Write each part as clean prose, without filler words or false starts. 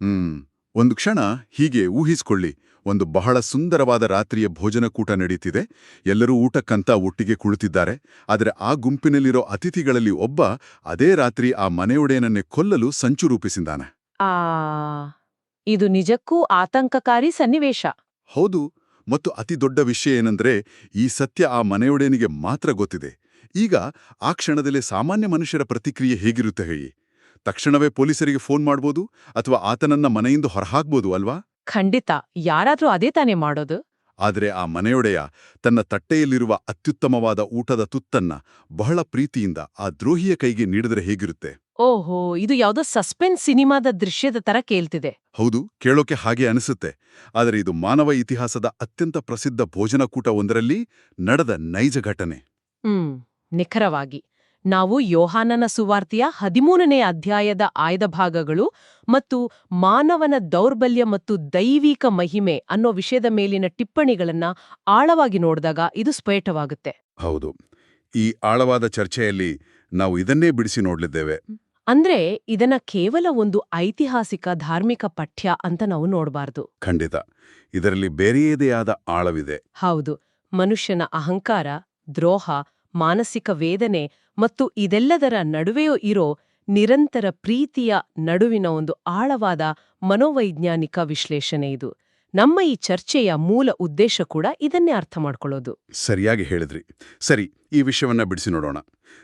ಹ್ಮ್ ಒಂದು ಕ್ಷಣ ಹೀಗೆ ಊಹಿಸ್ಕೊಳ್ಳಿ. ಒಂದು ಬಹಳ ಸುಂದರವಾದ ರಾತ್ರಿಯ ಭೋಜನಕೂಟ ನಡೀತಿದೆ. ಎಲ್ಲರೂ ಊಟಕ್ಕಂತ ಒಟ್ಟಿಗೆ ಕುಳಿತಿದ್ದಾರೆ. ಆದರೆ ಆ ಗುಂಪಿನಲ್ಲಿರೋ ಅತಿಥಿಗಳಲ್ಲಿ ಒಬ್ಬ ಅದೇ ರಾತ್ರಿ ಆ ಮನೆಯೊಡೆಯನನ್ನೇ ಕೊಲ್ಲಲು ಸಂಚು ರೂಪಿಸಿದ್ದಾನೆ. ಆ ಇದು ನಿಜಕ್ಕೂ ಆತಂಕಕಾರಿ ಸನ್ನಿವೇಶ. ಹೌದು. ಮತ್ತು ಅತಿ ದೊಡ್ಡ ವಿಷಯ ಏನಂದ್ರೆ, ಈ ಸತ್ಯ ಆ ಮನೆಯೊಡೆಯನಿಗೆ ಮಾತ್ರ ಗೊತ್ತಿದೆ. ಈಗ ಆ ಕ್ಷಣದಲ್ಲಿ ಸಾಮಾನ್ಯ ಮನುಷ್ಯರ ಪ್ರತಿಕ್ರಿಯೆ ಹೇಗಿರುತ್ತೆ ಹೇಳಿ? ತಕ್ಷಣವೇ ಪೊಲೀಸರಿಗೆ ಫೋನ್ ಮಾಡ್ಬೋದು, ಅಥವಾ ಆತನನ್ನ ಮನೆಯಿಂದ ಹೊರಹಾಕ್ಬೋದು ಅಲ್ವಾ? ಖಂಡಿತ, ಯಾರಾದ್ರೂ ಅದೇ ತಾನೇ ಮಾಡೋದು. ಆದರೆ ಆ ಮನೆಯೊಡೆಯ ತನ್ನ ತಟ್ಟೆಯಲ್ಲಿರುವ ಅತ್ಯುತ್ತಮವಾದ ಊಟದ ತುತ್ತನ್ನ ಬಹಳ ಪ್ರೀತಿಯಿಂದ ಆ ದ್ರೋಹಿಯ ಕೈಗೆ ನೀಡಿದರೆ ಹೇಗಿರುತ್ತೆ? ಓಹೋ, ಇದು ಯಾವ್ದೋ ಸಸ್ಪೆನ್ಸ್ ಸಿನಿಮಾದ ದೃಶ್ಯದ ತರ ಕೇಳ್ತಿದೆ. ಹೌದು, ಕೇಳೋಕೆ ಹಾಗೆ ಅನಿಸುತ್ತೆ. ಆದರೆ ಇದು ಮಾನವ ಇತಿಹಾಸದ ಅತ್ಯಂತ ಪ್ರಸಿದ್ಧ ಭೋಜನಕೂಟ ಒಂದರಲ್ಲಿ ನಡೆದ ನೈಜ ಘಟನೆ. ನಿಖರವಾಗಿ. ನಾವು ಯೋಹಾನನ ಸುವಾರ್ತೆಯ 13ನೇ ಅಧ್ಯಾಯದ ಆಯ್ದ ಭಾಗಗಳು ಮತ್ತು ಮಾನವನ ದೌರ್ಬಲ್ಯ ಮತ್ತು ದೈವಿಕ ಮಹಿಮೆ ಅನ್ನೋ ವಿಷಯದ ಮೇಲಿನ ಟಿಪ್ಪಣಿಗಳನ್ನ ಆಳವಾಗಿ ನೋಡಿದಾಗ ಇದು ಸ್ಫೋಟವಾಗುತ್ತೆ. ಹೌದು, ಈ ಆಳವಾದ ಚರ್ಚೆಯಲ್ಲಿ ನಾವು ಇದನ್ನೇ ಬಿಡಿಸಿ ನೋಡ್ಲಿದ್ದೇವೆ. ಅಂದ್ರೆ ಇದನ್ನ ಕೇವಲ ಒಂದು ಐತಿಹಾಸಿಕ ಧಾರ್ಮಿಕ ಪಠ್ಯ ಅಂತ ನಾವು ನೋಡಬಾರ್ದು. ಖಂಡಿತ, ಇದರಲ್ಲಿ ಬೇರೆಯದೇ ಆದ ಆಳವಿದೆ. ಹೌದು, ಮನುಷ್ಯನ ಅಹಂಕಾರ, ದ್ರೋಹ, ಮಾನಸಿಕ ವೇದನೆ ಮತ್ತು ಇದೆಲ್ಲದರ ನಡುವೆಯೂ ಇರೋ ನಿರಂತರ ಪ್ರೀತಿಯ ನಡುವಿನ ಒಂದು ಆಳವಾದ ಮನೋವೈಜ್ಞಾನಿಕ ವಿಶ್ಲೇಷಣೆ ಇದು. ನಮ್ಮ ಈ ಚರ್ಚೆಯ ಮೂಲ ಉದ್ದೇಶ ಕೂಡ ಇದನ್ನೇ ಅರ್ಥ ಮಾಡ್ಕೊಳ್ಳೋದು. ಸರಿಯಾಗಿ ಹೇಳಿದ್ರಿ. ಸರಿ, ಈ ವಿಷಯವನ್ನ ಬಿಡಿಸಿ ನೋಡೋಣ.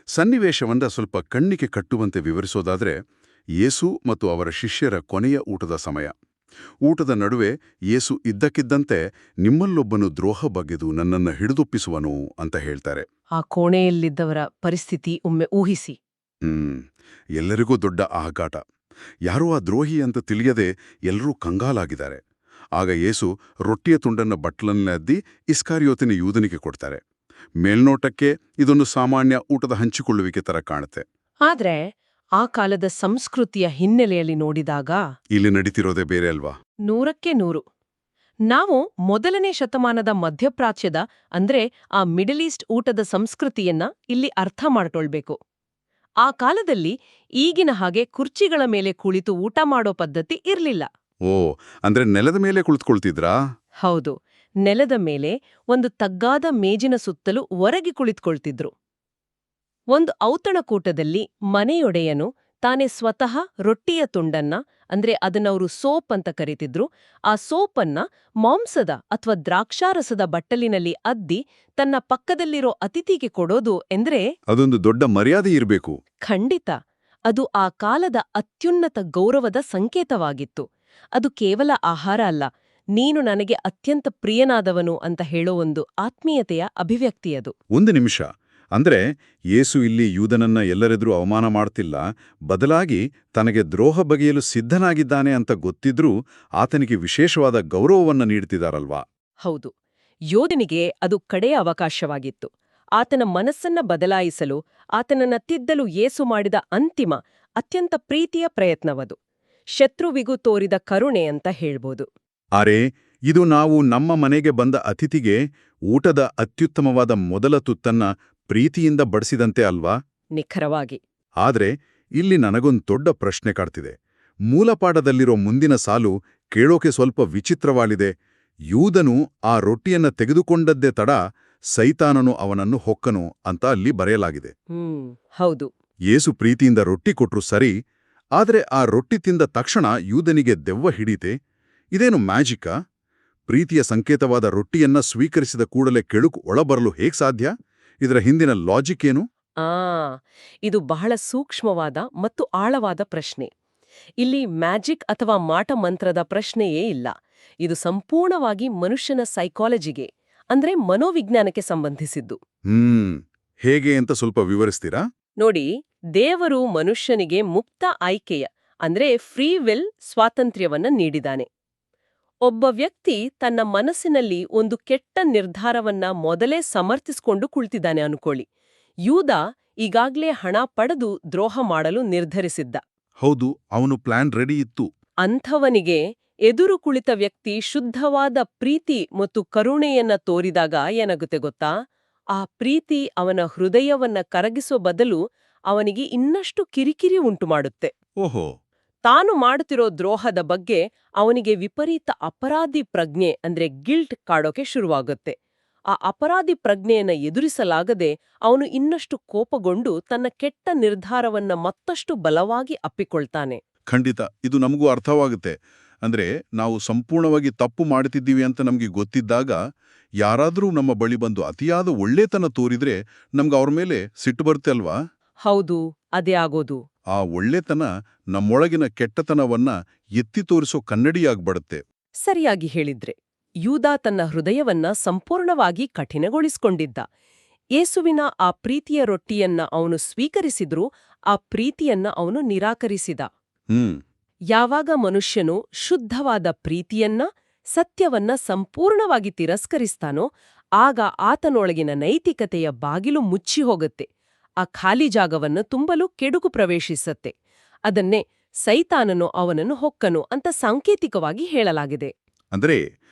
ಸನ್ನಿವೇಶವನ್ನ ಸ್ವಲ್ಪ ಕಣ್ಣಿಗೆ ಕಟ್ಟುವಂತೆ ವಿವರಿಸೋದಾದ್ರೆ, ಯೇಸು ಮತ್ತು ಅವರ ಶಿಷ್ಯರ ಕೊನೆಯ ಊಟದ ಸಮಯ. ಊಟದ ನಡುವೆ ಯೇಸು ಇದ್ದಕ್ಕಿದ್ದಂತೆ, ನಿಮ್ಮಲ್ಲೊಬ್ಬನು ದ್ರೋಹ ಬಗೆದು ನನ್ನನ್ನು ಹಿಡಿದೊಪ್ಪಿಸುವನು ಅಂತ ಹೇಳ್ತಾರೆ. ಆ ಕೋಣೆಯಲ್ಲಿದ್ದವರ ಪರಿಸ್ಥಿತಿ ಒಮ್ಮೆ ಊಹಿಸಿ. ಎಲ್ಲರಿಗೂ ದೊಡ್ಡ ಆಘಾತ. ಯಾರೋ ಆ ದ್ರೋಹಿ ಅಂತ ತಿಳಿಯದೆ ಎಲ್ಲರೂ ಕಂಗಾಲಾಗಿದ್ದಾರೆ. ಆಗ ಯೇಸು ರೊಟ್ಟಿಯ ತುಂಡನ್ನು ಬಟ್ಲನ್ನೇ ಅದ್ದಿ ಇಸ್ಕಾರಿಯೋತಿನ ಯೂದನಿಗೆ ಕೊಡ್ತಾರೆ. ಮೇಲ್ನೋಟಕ್ಕೆ ಇದೊಂದು ಸಾಮಾನ್ಯ ಊಟದ ಹಂಚಿಕೊಳ್ಳುವಿಕೆ ತರ ಕಾಣುತ್ತೆ. ಆದ್ರೆ ಆ ಕಾಲದ ಸಂಸ್ಕೃತಿಯ ಹಿನ್ನೆಲೆಯಲ್ಲಿ ನೋಡಿದಾಗ ಇಲ್ಲಿ ನಡೀತಿರೋದೇ ಬೇರೆ ಅಲ್ವಾ? 100ಕ್ಕೆ 100. ನಾವು 1ನೇ ಶತಮಾನದ ಮಧ್ಯಪ್ರಾಚ್ಯದ ಅಂದ್ರೆ ಆ ಮಿಡಲ್ ಈಸ್ಟ್ ಊಟದ ಸಂಸ್ಕೃತಿಯನ್ನ ಇಲ್ಲಿ ಅರ್ಥ ಮಾಡ್ಕೊಳ್ಬೇಕು. ಆ ಕಾಲದಲ್ಲಿ ಈಗಿನ ಹಾಗೆ ಕುರ್ಚಿಗಳ ಮೇಲೆ ಕುಳಿತು ಊಟ ಮಾಡೋ ಪದ್ಧತಿ ಇರ್ಲಿಲ್ಲ. ಓ, ಅಂದ್ರೆ ನೆಲದ ಮೇಲೆ ಕುಳಿತುಕೊಳ್ತಿದ್ರಾ? ಹೌದು, ನೆಲದ ಮೇಲೆ ಒಂದು ತಗ್ಗಾದ ಮೇಜಿನ ಸುತ್ತಲೂ ಒರಗಿ ಕುಳಿತುಕೊಳ್ತಿದ್ರು. ಒಂದು ಔತಣಕೂಟದಲ್ಲಿ ಮನೆಯೊಡೆಯನು ತಾನೇ ಸ್ವತಃ ರೊಟ್ಟಿಯ ತುಂಡನ್ನ, ಅಂದ್ರೆ ಅದನ್ನವರು ಸೋಪ್ ಅಂತ ಕರೀತಿದ್ರು, ಆ ಸೋಪನ್ನ ಮಾಂಸದ ಅಥವಾ ದ್ರಾಕ್ಷಾರಸದ ಬಟ್ಟಲಿನಲ್ಲಿ ಅದ್ದಿ ತನ್ನ ಪಕ್ಕದಲ್ಲಿರೋ ಅತಿಥಿಗೆ ಕೊಡೋದು ಎಂದ್ರೆ ಅದೊಂದು ದೊಡ್ಡ ಮರ್ಯಾದೆ ಇರಬೇಕು. ಖಂಡಿತ, ಅದು ಆ ಕಾಲದ ಅತ್ಯುನ್ನತ ಗೌರವದ ಸಂಕೇತವಾಗಿತ್ತು. ಅದು ಕೇವಲ ಆಹಾರ ಅಲ್ಲ, ನೀನು ನನಗೆ ಅತ್ಯಂತ ಪ್ರಿಯನಾದವನು ಅಂತ ಹೇಳೋ ಒಂದು ಆತ್ಮೀಯತೆಯ ಅಭಿವ್ಯಕ್ತಿಯದು. ಒಂದು ನಿಮಿಷ, ಅಂದ್ರೆ ಯೇಸು ಇಲ್ಲಿ ಯೂದನನ್ನ ಎಲ್ಲರೆದುರು ಅವಮಾನ ಮಾಡ್ತಿಲ್ಲ, ಬದಲಾಗಿ ತನಗೆ ದ್ರೋಹ ಬಗೆಯಲು ಸಿದ್ಧನಾಗಿದ್ದಾನೆ ಅಂತ ಗೊತ್ತಿದ್ರೂ ಆತನಿಗೆ ವಿಶೇಷವಾದ ಗೌರವವನ್ನ ನೀಡ್ತಿದಾರಲ್ವಾ? ಹೌದು, ಯೋಧನಿಗೆ ಅದು ಕಡೆಯ ಅವಕಾಶವಾಗಿತ್ತು. ಆತನ ಮನಸ್ಸನ್ನ ಬದಲಾಯಿಸಲು, ಆತನನ್ನ ತಿದ್ದಲು ಯೇಸು ಮಾಡಿದ ಅಂತಿಮ ಅತ್ಯಂತ ಪ್ರೀತಿಯ ಪ್ರಯತ್ನವದು. ಶತ್ರುವಿಗೂ ತೋರಿದ ಕರುಣೆ ಅಂತ ಹೇಳ್ಬೋದು. ಅರೆ, ಇದು ನಾವು ನಮ್ಮ ಮನೆಗೆ ಬಂದ ಅತಿಥಿಗೆ ಊಟದ ಅತ್ಯುತ್ತಮವಾದ ಮೊದಲ ತುತ್ತನ್ನ ಪ್ರೀತಿಯಿಂದ ಬಡಿಸಿದಂತೆ ಅಲ್ವಾ? ನಿಖರವಾಗಿ. ಆದ್ರೆ ಇಲ್ಲಿ ನನಗೊಂದು ದೊಡ್ಡ ಪ್ರಶ್ನೆ ಕಾಡ್ತಿದೆ. ಮೂಲಪಾಠದಲ್ಲಿರೋ ಮುಂದಿನ ಸಾಲು ಕೇಳೋಕೆ ಸ್ವಲ್ಪ ವಿಚಿತ್ರವಾಗಿದೆ. ಯೂದನು ಆ ರೊಟ್ಟಿಯನ್ನ ತೆಗೆದುಕೊಂಡದ್ದೇ ತಡ ಸೈತಾನನು ಅವನನ್ನು ಹೊಕ್ಕನು ಅಂತ ಅಲ್ಲಿ ಬರೆಯಲಾಗಿದೆ. ಹೌದು. ಯೇಸು ಪ್ರೀತಿಯಿಂದ ರೊಟ್ಟಿ ಕೊಟ್ರು ಸರಿ, ಆದ್ರೆ ಆ ರೊಟ್ಟಿ ತಿಂದ ತಕ್ಷಣ ಯೂದನಿಗೆ ದೆವ್ವ ಹಿಡೀತೆ. ಇದೇನು ಮ್ಯಾಜಿಕಾ? ಪ್ರೀತಿಯ ಸಂಕೇತವಾದ ರೊಟ್ಟಿಯನ್ನ ಸ್ವೀಕರಿಸಿದ ಕೂಡಲೇ ಕೆಳುಕು ಒಳಬರಲು ಹೇಗ್ ಸಾಧ್ಯ? ಇದರ ಹಿಂದಿನ ಲಾಜಿಕ್ ಏನು? ಇದು ಬಹಳ ಸೂಕ್ಷ್ಮವಾದ ಮತ್ತು ಆಳವಾದ ಪ್ರಶ್ನೆ. ಇಲ್ಲಿ ಮ್ಯಾಜಿಕ್ ಅಥವಾ ಮಾಟಮಂತ್ರದ ಪ್ರಶ್ನೆಯೇ ಇಲ್ಲ. ಇದು ಸಂಪೂರ್ಣವಾಗಿ ಮನುಷ್ಯನ ಸೈಕಾಲಜಿಗೆ, ಅಂದ್ರೆ ಮನೋವಿಜ್ಞಾನಕ್ಕೆ ಸಂಬಂಧಿಸಿದ್ದು. ಹೇಗೆ ಅಂತ ಸ್ವಲ್ಪ ವಿವರಿಸ್ತೀರಾ? ನೋಡಿ, ದೇವರು ಮನುಷ್ಯನಿಗೆ ಮುಕ್ತ ಆಯ್ಕೆಯ, ಅಂದ್ರೆ ಫ್ರೀ ವಿಲ್ ಸ್ವಾತಂತ್ರ್ಯವನ್ನ ನೀಡಿದಾನೆ. ಒಬ್ಬ ವ್ಯಕ್ತಿ ತನ್ನ ಮನಸ್ಸಿನಲ್ಲಿ ಒಂದು ಕೆಟ್ಟ ನಿರ್ಧಾರವನ್ನ ಮೊದಲೇ ಸಮರ್ಥಿಸಿಕೊಂಡು ಕುಳಿತಿದ್ದಾನೆ ಅನ್ಕೊಳ್ಳಿ. ಯೂದ ಈಗಾಗ್ಲೇ ಹಣ ಪಡೆದು ದ್ರೋಹ ಮಾಡಲು ನಿರ್ಧರಿಸಿದ್ದ. ಹೌದು, ಅವನು ಪ್ಲಾನ್ ರೆಡಿ ಇತ್ತು. ಅಂಥವನಿಗೆ ಎದುರು ಕುಳಿತ ವ್ಯಕ್ತಿ ಶುದ್ಧವಾದ ಪ್ರೀತಿ ಮತ್ತು ಕರುಣೆಯನ್ನ ತೋರಿದಾಗ ಏನಾಗುತ್ತೆ ಗೊತ್ತಾ? ಆ ಪ್ರೀತಿ ಅವನ ಹೃದಯವನ್ನ ಕರಗಿಸೋ ಬದಲು ಅವನಿಗೆ ಇನ್ನಷ್ಟು ಕಿರಿಕಿರಿ ಉಂಟುಮಾಡುತ್ತೆ. ಓಹೋ. ತಾನು ಮಾಡುತ್ತಿರೋ ದ್ರೋಹದ ಬಗ್ಗೆ ಅವನಿಗೆ ವಿಪರೀತ ಅಪರಾಧಿ ಪ್ರಜ್ಞೆ ಅಂದ್ರೆ ಗಿಲ್ಟ್ ಕಾಡೋಕೆ ಶುರುವಾಗುತ್ತೆ. ಆ ಅಪರಾಧಿ ಪ್ರಜ್ಞೆಯನ್ನ ಎದುರಿಸಲಾಗದೆ ಅವನು ಇನ್ನಷ್ಟು ಕೋಪಗೊಂಡು ತನ್ನ ಕೆಟ್ಟ ನಿರ್ಧಾರವನ್ನ ಮತ್ತಷ್ಟು ಬಲವಾಗಿ ಅಪ್ಪಿಕೊಳ್ತಾನೆ. ಖಂಡಿತ ಇದು ನಮಗೂ ಅರ್ಥವಾಗುತ್ತೆ. ಅಂದ್ರೆ ನಾವು ಸಂಪೂರ್ಣವಾಗಿ ತಪ್ಪು ಮಾಡುತ್ತಿದ್ದೀವಿ ಅಂತ ನಮಗೆ ಗೊತ್ತಿದ್ದಾಗ ಯಾರಾದರೂ ನಮ್ಮ ಬಳಿ ಬಂದು ಅತಿಯಾದ ಒಳ್ಳೆತನ ತೋರಿದ್ರೆ ನಮ್ಗೆ ಅವ್ರ ಮೇಲೆ ಸಿಟ್ಟು ಬರುತ್ತೆ ಅಲ್ವಾ? ಹೌದು, ಅದೇ ಆಗೋದು. ಆ ಒಳ್ಳೆತನ ನಮ್ಮೊಳಗಿನ ಕೆಟ್ಟತನವನ್ನ ಎತ್ತಿ ತೋರಿಸೋ ಕನ್ನಡಿಯಾಗ್ಬಿಡುತ್ತೆ. ಸರಿಯಾಗಿ ಹೇಳಿದ್ರೆ, ಯೂದ ತನ್ನ ಹೃದಯವನ್ನ ಸಂಪೂರ್ಣವಾಗಿ ಕಠಿಣಗೊಳಿಸಿಕೊಂಡಿದ್ದ. ಯೇಸುವಿನ ಆ ಪ್ರೀತಿಯ ರೊಟ್ಟಿಯನ್ನ ಅವನು ಸ್ವೀಕರಿಸಿದ್ರೂ ಆ ಪ್ರೀತಿಯನ್ನ ಅವನು ನಿರಾಕರಿಸಿದ. ಯಾವಾಗ ಮನುಷ್ಯನು ಶುದ್ಧವಾದ ಪ್ರೀತಿಯನ್ನ, ಸತ್ಯವನ್ನ ಸಂಪೂರ್ಣವಾಗಿ ತಿರಸ್ಕರಿಸ್ತಾನೋ ಆಗ ಆತನೊಳಗಿನ ನೈತಿಕತೆಯ ಬಾಗಿಲು ಮುಚ್ಚಿ ಹೋಗುತ್ತೆ. ಆ ಖಾಲಿ ಜಾಗವನ್ನು ತುಂಬಲು ಕೆಡುಕು ಪ್ರವೇಶಿಸತ್ತೆ. ಅದನ್ನೇ ಸೈತಾನನು ಅವನನ್ನು ಹೊಕ್ಕನು ಅಂತ ಸಾಂಕೇತಿಕವಾಗಿ ಹೇಳಲಾಗಿದೆ. ಅಂದ್ರೆ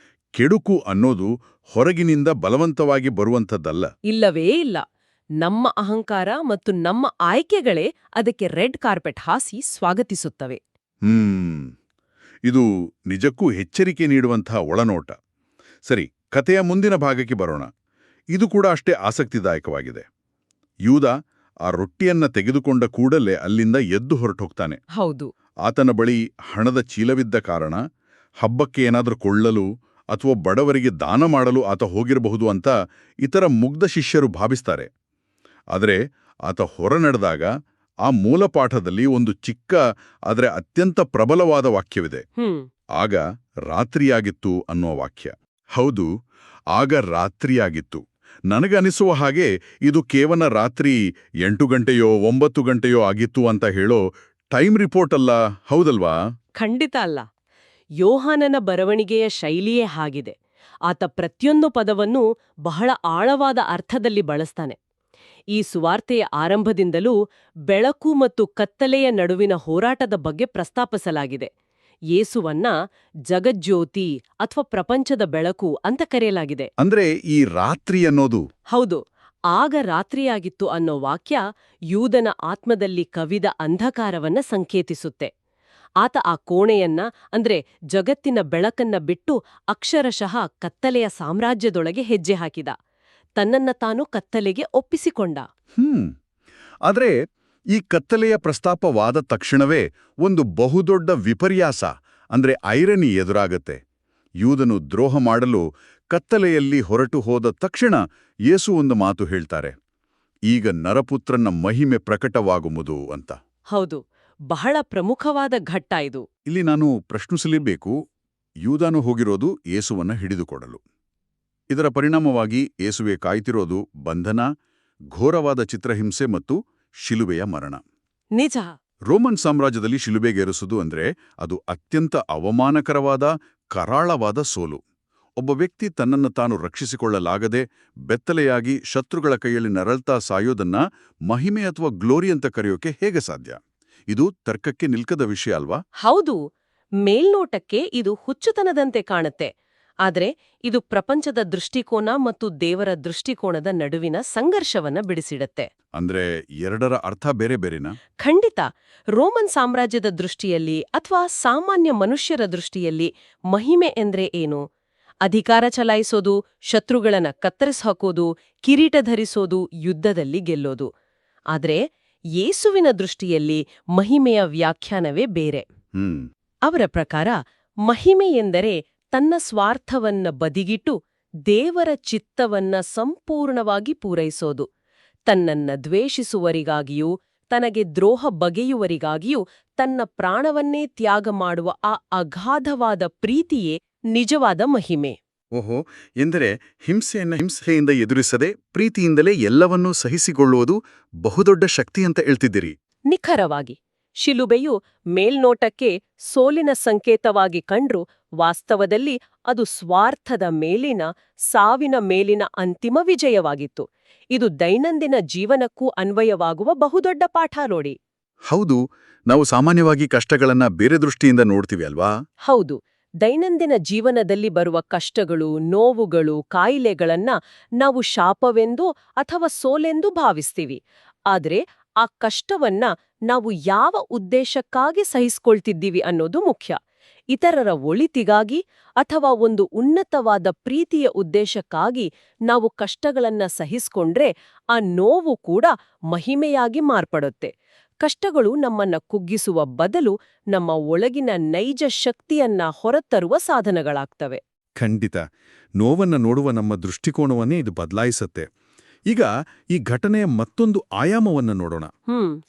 ಕೆಡುಕು ಅನ್ನೋದು ಹೊರಗಿನಿಂದ ಬಲವಂತವಾಗಿ ಬರುವಂಥದ್ದಲ್ಲ. ಇಲ್ಲವೇ ಇಲ್ಲ. ನಮ್ಮ ಅಹಂಕಾರ ಮತ್ತು ನಮ್ಮ ಆಯ್ಕೆಗಳೇ ಅದಕ್ಕೆ ರೆಡ್ ಕಾರ್ಪೆಟ್ ಹಾಸಿ ಸ್ವಾಗತಿಸುತ್ತವೆ. ಇದು ನಿಜಕ್ಕೂ ಎಚ್ಚರಿಕೆ ನೀಡುವಂತಹ ಒಳನೋಟ. ಸರಿ, ಕಥೆಯ ಮುಂದಿನ ಭಾಗಕ್ಕೆ ಬರೋಣ. ಇದು ಕೂಡ ಅಷ್ಟೇ ಆಸಕ್ತಿದಾಯಕವಾಗಿದೆ. ಯೂದ ಆ ರೊಟ್ಟಿಯನ್ನ ತೆಗೆದುಕೊಂಡ ಕೂಡಲೇ ಅಲ್ಲಿಂದ ಎದ್ದು ಹೊರಟೋಗ್ತಾನೆ. ಹೌದು. ಆತನ ಬಳಿ ಹಣದ ಚೀಲವಿದ್ದ ಕಾರಣ ಹಬ್ಬಕ್ಕೆ ಏನಾದರೂ ಕೊಳ್ಳಲು ಅಥವಾ ಬಡವರಿಗೆ ದಾನ ಮಾಡಲು ಆತ ಹೋಗಿರಬಹುದು ಅಂತ ಇತರ ಮುಗ್ಧ ಶಿಷ್ಯರು ಭಾವಿಸ್ತಾರೆ. ಆದರೆ ಆತ ಹೊರ ನಡೆದಾಗ ಆ ಮೂಲಪಾಠದಲ್ಲಿ ಒಂದು ಚಿಕ್ಕ ಆದರೆ ಅತ್ಯಂತ ಪ್ರಬಲವಾದ ವಾಕ್ಯವಿದೆ. ಆಗ ರಾತ್ರಿಯಾಗಿತ್ತು ಅನ್ನೋ ವಾಕ್ಯ. ಹೌದು, ಆಗ ರಾತ್ರಿಯಾಗಿತ್ತು. ನನಗನಿಸುವ ಹಾಗೆ ಇದು ಕೇವಲ ರಾತ್ರಿ 8 ಗಂಟೆಯೋ 9 ಗಂಟೆಯೋ ಆಗಿತ್ತು ಅಂತ ಹೇಳೋ ಟೈಮ್ ರಿಪೋರ್ಟ್ ಅಲ್ಲ, ಹೌದಲ್ವಾ? ಖಂಡಿತ ಅಲ್ಲ. ಯೋಹಾನನ ಬರವಣಿಗೆಯ ಶೈಲಿಯೇ ಹಾಗಿದೆ. ಆತ ಪ್ರತಿಯೊಂದು ಪದವನ್ನೂ ಬಹಳ ಆಳವಾದ ಅರ್ಥದಲ್ಲಿ ಬಳಸ್ತಾನೆ. ಈ ಸುವಾರ್ತೆಯ ಆರಂಭದಿಂದಲೂ ಬೆಳಕು ಮತ್ತು ಕತ್ತಲೆಯ ನಡುವಿನ ಹೋರಾಟದ ಬಗ್ಗೆ ಪ್ರಸ್ತಾಪಿಸಲಾಗಿದೆ. ಯೇಸುವನ್ನ ಜಗಜ್ಯೋತಿ ಅಥವಾ ಪ್ರಪಂಚದ ಬೆಳಕು ಅಂತ ಕರೆಯಲಾಗಿದೆ. ಅಂದ್ರೆ ಈ ರಾತ್ರಿ ಅನ್ನೋದು? ಹೌದು. ಆಗ ರಾತ್ರಿಯಾಗಿತ್ತು ಅನ್ನೋ ವಾಕ್ಯ ಯೂದನ ಆತ್ಮದಲ್ಲಿ ಕವಿದ ಅಂಧಕಾರವನ್ನ ಸಂಕೇತಿಸುತ್ತೆ. ಆತ ಆ ಕೋಣೆಯನ್ನ ಅಂದ್ರೆ ಜಗತ್ತಿನ ಬೆಳಕನ್ನ ಬಿಟ್ಟು ಅಕ್ಷರಶಃ ಕತ್ತಲೆಯ ಸಾಮ್ರಾಜ್ಯದೊಳಗೆ ಹೆಜ್ಜೆ ಹಾಕಿದ. ತನ್ನನ್ನ ತಾನು ಕತ್ತಲೆಗೆ ಒಪ್ಪಿಸಿಕೊಂಡ. ಆದ್ರೆ ಈ ಕತ್ತಲೆಯ ಪ್ರಸ್ತಾಪವಾದ ತಕ್ಷಣವೇ ಒಂದು ಬಹುದೊಡ್ಡ ವಿಪರ್ಯಾಸ ಅಂದ್ರೆ ಐರನಿ ಎದುರಾಗತ್ತೆ. ಯೂದನು ದ್ರೋಹ ಮಾಡಲು ಕತ್ತಲೆಯಲ್ಲಿ ಹೊರಟು ಹೋದ ತಕ್ಷಣ ಯೇಸು ಒಂದು ಮಾತು ಹೇಳ್ತಾರೆ, ಈಗ ನರಪುತ್ರನ ಮಹಿಮೆ ಪ್ರಕಟವಾಗುವುದು ಅಂತ. ಹೌದು, ಬಹಳ ಪ್ರಮುಖವಾದ ಘಟ್ಟ ಇದು. ಇಲ್ಲಿ ನಾನು ಪ್ರಶ್ನಿಸಲೇಬೇಕು, ಯೂದನು ಹೋಗಿರೋದು ಯೇಸುವನ್ನ ಹಿಡಿದುಕೊಡಲು. ಇದರ ಪರಿಣಾಮವಾಗಿ ಯೇಸುವೆ ಕಾಯ್ತಿರೋದು ಬಂಧನ, ಘೋರವಾದ ಚಿತ್ರಹಿಂಸೆ ಮತ್ತು ಶಿಲುಬೆಯ ಮರಣ. ನಿಜ. ರೋಮನ್ ಸಾಮ್ರಾಜ್ಯದಲ್ಲಿ ಶಿಲುಬೆಗೇರಿಸುವುದು ಅಂದ್ರೆ ಅದು ಅತ್ಯಂತ ಅವಮಾನಕರವಾದ, ಕರಾಳವಾದ ಸೋಲು. ಒಬ್ಬ ವ್ಯಕ್ತಿ ತನ್ನನ್ನು ತಾನು ರಕ್ಷಿಸಿಕೊಳ್ಳಲಾಗದೆ ಬೆತ್ತಲೆಯಾಗಿ ಶತ್ರುಗಳ ಕೈಯಲ್ಲಿ ನರಳ್ತಾ ಸಾಯೋದನ್ನ ಮಹಿಮೆ ಅಥವಾ ಗ್ಲೋರಿ ಅಂತ ಕರೆಯೋಕೆ ಹೇಗೆ ಸಾಧ್ಯ? ಇದು ತರ್ಕಕ್ಕೆ ನಿಲ್ಕದ ವಿಷಯ ಅಲ್ವಾ? ಹೌದು. ಮೇಲ್ನೋಟಕ್ಕೆ ಇದು ಹುಚ್ಚುತನದಂತೆ ಕಾಣುತ್ತೆ. ಆದ್ರೆ ಇದು ಪ್ರಪಂಚದ ದೃಷ್ಟಿಕೋನ ಮತ್ತು ದೇವರ ದೃಷ್ಟಿಕೋನದ ನಡುವಿನ ಸಂಘರ್ಷವನ್ನ ಬಿಡಿಸಿಡತ್ತೆ. ಅಂದ್ರೆ ಎರಡರ ಅರ್ಥ ಬೇರೆ ಬೇರೆನಾ? ಖಂಡಿತ. ರೋಮನ್ ಸಾಮ್ರಾಜ್ಯದ ದೃಷ್ಟಿಯಲ್ಲಿ ಅಥವಾ ಸಾಮಾನ್ಯ ಮನುಷ್ಯರ ದೃಷ್ಟಿಯಲ್ಲಿ ಮಹಿಮೆ ಎಂದ್ರೆ ಏನು? ಅಧಿಕಾರ ಚಲಾಯಿಸೋದು, ಶತ್ರುಗಳನ್ನ ಕತ್ತರಿಸ್ಹಾಕೋದು, ಕಿರೀಟ ಧರಿಸೋದು, ಯುದ್ಧದಲ್ಲಿ ಗೆಲ್ಲೋದು. ಆದ್ರೆ ಯೇಸುವಿನ ದೃಷ್ಟಿಯಲ್ಲಿ ಮಹಿಮೆಯ ವ್ಯಾಖ್ಯಾನವೇ ಬೇರೆ. ಅವರ ಪ್ರಕಾರ ಮಹಿಮೆ ಎಂದರೆ ತನ್ನ ಸ್ವಾರ್ಥವನ್ನ ಬದಿಗಿಟ್ಟು ದೇವರ ಚಿತ್ತವನ್ನ ಸಂಪೂರ್ಣವಾಗಿ ಪೂರೈಸೋದು. ತನ್ನನ್ನ ದ್ವೇಷಿಸುವರಿಗಾಗಿಯೂ ತನಗೆ ದ್ರೋಹ ಬಗೆಯುವರಿಗಾಗಿಯೂ ತನ್ನ ಪ್ರಾಣವನ್ನೇ ತ್ಯಾಗ ಮಾಡುವ ಆ ಅಗಾಧವಾದ ಪ್ರೀತಿಯೇ ನಿಜವಾದ ಮಹಿಮೆ. ಓಹೋ, ಎಂದರೆ ಹಿಂಸೆಯಿಂದ ಎದುರಿಸದೆ ಪ್ರೀತಿಯಿಂದಲೇ ಎಲ್ಲವನ್ನೂ ಸಹಿಸಿಕೊಳ್ಳುವುದು ಬಹುದೊಡ್ಡ ಶಕ್ತಿ ಅಂತ ಹೇಳ್ತಿದ್ದೀರಿ. ನಿಖರವಾಗಿ. ಶಿಲುಬೆಯು ಮೇಲ್ನೋಟಕ್ಕೆ ಸೋಲಿನ ಸಂಕೇತವಾಗಿ ಕಂಡ್ರೂ ವಾಸ್ತವದಲ್ಲಿ ಅದು ಸ್ವಾರ್ಥದ ಮೇಲಿನ, ಸಾವಿನ ಮೇಲಿನ ಅಂತಿಮ ವಿಜಯವಾಗಿತ್ತು. ಇದು ದೈನಂದಿನ ಜೀವನಕ್ಕೂ ಅನ್ವಯವಾಗುವ ಬಹುದೊಡ್ಡ ಪಾಠ ನೋಡಿ. ಹೌದು, ನಾವು ಸಾಮಾನ್ಯವಾಗಿ ಕಷ್ಟಗಳನ್ನ ಬೇರೆ ದೃಷ್ಟಿಯಿಂದ ನೋಡ್ತೀವಿ ಅಲ್ವಾ? ಹೌದು. ದೈನಂದಿನ ಜೀವನದಲ್ಲಿ ಬರುವ ಕಷ್ಟಗಳು, ನೋವುಗಳು, ಕಾಯಿಲೆಗಳನ್ನ ನಾವು ಶಾಪವೆಂದು ಅಥವಾ ಸೋಲೆಂದು ಭಾವಿಸ್ತೀವಿ. ಆದ್ರೆ ಆ ಕಷ್ಟವನ್ನ ನಾವು ಯಾವ ಉದ್ದೇಶಕ್ಕಾಗಿ ಸಹಿಸ್ಕೊಳ್ತಿದ್ದೀವಿ ಅನ್ನೋದು ಮುಖ್ಯ. ಇತರರ ಒಳಿತಿಗಾಗಿ ಅಥವಾ ಒಂದು ಉನ್ನತವಾದ ಪ್ರೀತಿಯ ಉದ್ದೇಶಕ್ಕಾಗಿ ನಾವು ಕಷ್ಟಗಳನ್ನ ಸಹಿಸ್ಕೊಂಡ್ರೆ ಆ ನೋವು ಕೂಡ ಮಹಿಮೆಯಾಗಿ ಮಾರ್ಪಡುತ್ತೆ. ಕಷ್ಟಗಳು ನಮ್ಮನ್ನ ಕುಗ್ಗಿಸುವ ಬದಲು ನಮ್ಮ ಒಳಗಿನ ನೈಜ ಶಕ್ತಿಯನ್ನ ಹೊರತರುವ ಸಾಧನಗಳಾಗ್ತವೆ. ಖಂಡಿತ. ನೋವನ್ನ ನೋಡುವ ನಮ್ಮ ದೃಷ್ಟಿಕೋನವನ್ನೇ ಇದು ಬದಲಾಯಿಸತ್ತೆ. ಈಗ ಈ ಘಟನೆಯ ಮತ್ತೊಂದು ಆಯಾಮವನ್ನ ನೋಡೋಣ.